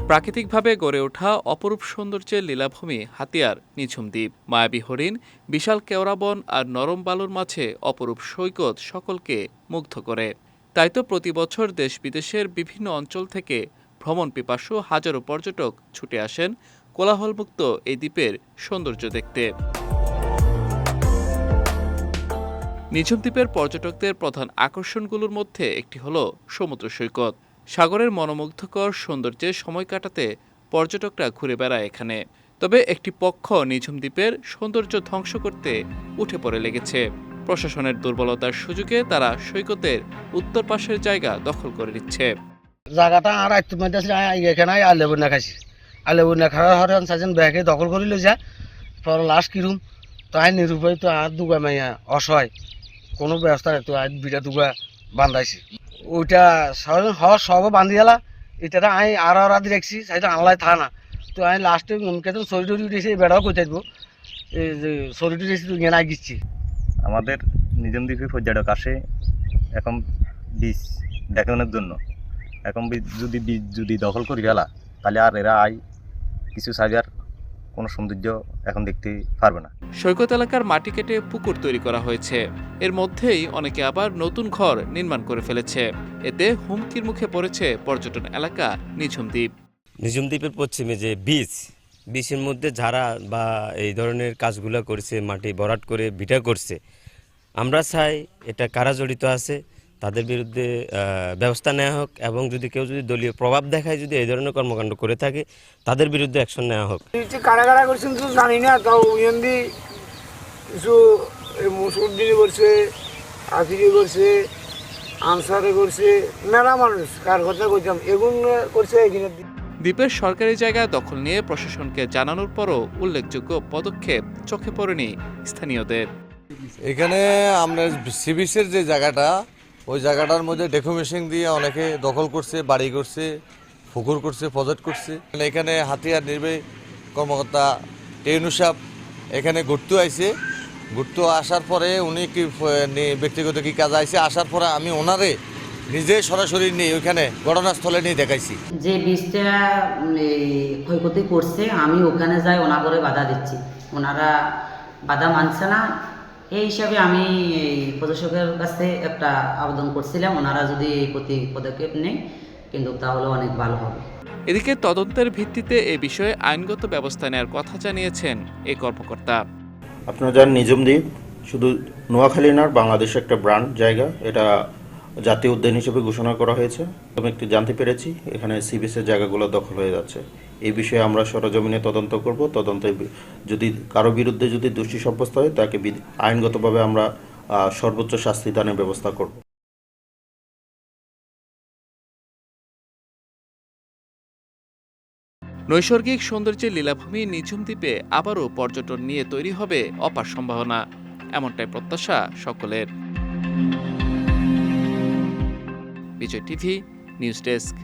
প্রাকৃতিকভাবে গড়ে ওঠা অপরূপ সৌন্দর্যের লীলাভূমি হাতিয়ার নিঝুম দ্বীপ। মায়াবী হরিণ, বিশাল কেওড়াবন আর নরম বালুর মাঝে অপরূপ সৈকত সকলকে মুগ্ধ করে। তাই তো প্রতি বছর দেশ বিদেশের বিভিন্ন অঞ্চল থেকে ভ্রমণ পিপাসু হাজারো পর্যটক ছুটে আসেন কোলাহলমুক্ত এই দ্বীপের সৌন্দর্য দেখতে। নিঝুম দ্বীপের পর্যটকদের প্রধান আকর্ষণগুলোর মধ্যে একটি হলো সমুদ্র সৈকত। সাগরের মনোমুগ্ধকর সৌন্দর্যে সময় কাটাতে পর্যটকরা ঘুরে বেড়ায় এখানে। তবে একটি পক্ষ নিঝুম দ্বীপের সৌন্দর্য ধ্বংস করতে উঠে পড়ে লেগেছে। প্রশাসনের দুর্বলতার সুযোগে তারা সৈকতের উত্তর পাশের জায়গা দখল করে নিচ্ছে। জায়গাটা আর এখানে আলেবু না খাইছি, আলেবু না খাওয়ার হরেন সাইজন ব্যাগে দখল করে লই যায়। পর লাস্ট কিরুম তাই নিরুপায় তো আর দুগা মাইয়া অসহায়, কোনো ব্যবস্থা নেই তো আজ বিটা দুগা বান্ধাইছি। ওইটা সব বান্ধি গেলা, এটা আমি আর দি রাখছি সাইড আনলাই থা না। তো আমি লাস্টে কেতন শরীর দিয়েছি, বেড়াও কই থাকবো, এই যে শরীর দিয়েছি তো গেনা গিচ্ছি। আমাদের নিঝুম দ্বীপে পর্যটক আসে এখন বীজ দেখানোর জন্য। এখন যদি দখল করি গেলা তাহলে আর এরা কিছু সাইবার কোনো সৌন্দর্য এখন দেখতে পারবে না। সৈকত এলাকার মাটি কেটে পুকুর তৈরি করা হয়েছে। এর মধ্যেই অনেকে আবার নতুন ঘর নির্মাণ করে ফেলেছে। এতে হুমকির মুখে পড়েছে পর্যটন এলাকা নিঝুম দ্বীপ। নিঝুম দ্বীপের পশ্চিমে যে বিচের মধ্যে যারা বা এই ধরনের কাজগুলো করছে, মাটি ভরাট করে ভিটা করছে, আমরা চাই এটা কারা জড়িত আছে তাদের বিরুদ্ধে ব্যবস্থা নেওয়া হোক, এবং যদি কেউ দলীয় প্রভাব দেখায়, যদি এই ধরনের কর্মকাণ্ড করে থাকে তাদের বিরুদ্ধে অ্যাকশন নেওয়া হোক। কারা কারা করছেন তো জানি না, তাও ইয়েন্দি কিছু মুসুদ্দিনে করছে, আফিরে করছে, আনসারে করছে, মেলা মানুষ কার কথা কইতাম এগুন করছে। এখানে দ্বীপের সরকারি জায়গা দখল নিয়ে প্রশাসনকে জানানোর পরও উল্লেখযোগ্য পদক্ষেপ চোখে পড়েনি স্থানীয়দের। এখানে আমরা সি বিচের যে জায়গাটা, ওই জায়গাটার মধ্যে ডেকোমেশন দিয়ে অনেকে দখল করছে, বাড়ি করছে, পুকুর করছে, প্রজেক্ট করছে। এখানে হাতিয়ার নির্বাহী কর্মকর্তা টেউনু সাহেব এখানে ঘুরতে আইছে। ঘুরতে আসার পরে উনি কি ব্যক্তিগত কি কাজ আইছে, আসার পরে আমি ওনারে নিজে সরাসরি নিয়ে ওইখানে ঘটনাস্থলে নিয়ে দেখাইছি। যে বীজটা ক্ষয়ক্ষতি করছে আমি ওখানে যাই, ওনা করে বাধা দিচ্ছি, ওনারা বাধা মানছে না। এই হিসাবে আমি প্রশাসকের কাছে একটা আবেদন করছিলাম, ওনারা যদি এই প্রতি পদক্ষেপ নেয় কিন্তু তাহলে অনেক ভালো হবে। এদিকে তদন্তের ভিত্তিতে এ বিষয়ে আইনগত ব্যবস্থা নেওয়ার কথা জানিয়েছেন এই কর্মকর্তা। আপনারা জানেন নিঝুম দ্বীপ শুধু নোয়াখালী না, বাংলাদেশের একটা ব্র্যান্ড জায়গা। এটা জাতীয় উদ্যান হিসেবে ঘোষণা করা হয়েছে। আমি একটু জানতে পেরেছি এখানে সি বিচের জায়গাগুলো দখল হয়ে যাচ্ছে। এই বিষয়ে আমরা সরেজমিনে তদন্ত করব। তদন্তে যদি কারো বিরুদ্ধে যদি দোষী সাব্যস্ত হয় তাকে আইনগতভাবে আমরা সর্বোচ্চ শাস্তি দানের ব্যবস্থা করব। নৈসর্গিক সৌন্দর্যের লীলাভূমি নিঝুম দ্বীপে আবারও পর্যটন নিয়ে তৈরি হবে অপার সম্ভাবনা, এমনটাই প্রত্যাশা সকলের। বিজয় টিভি নিউজ ডেস্ক।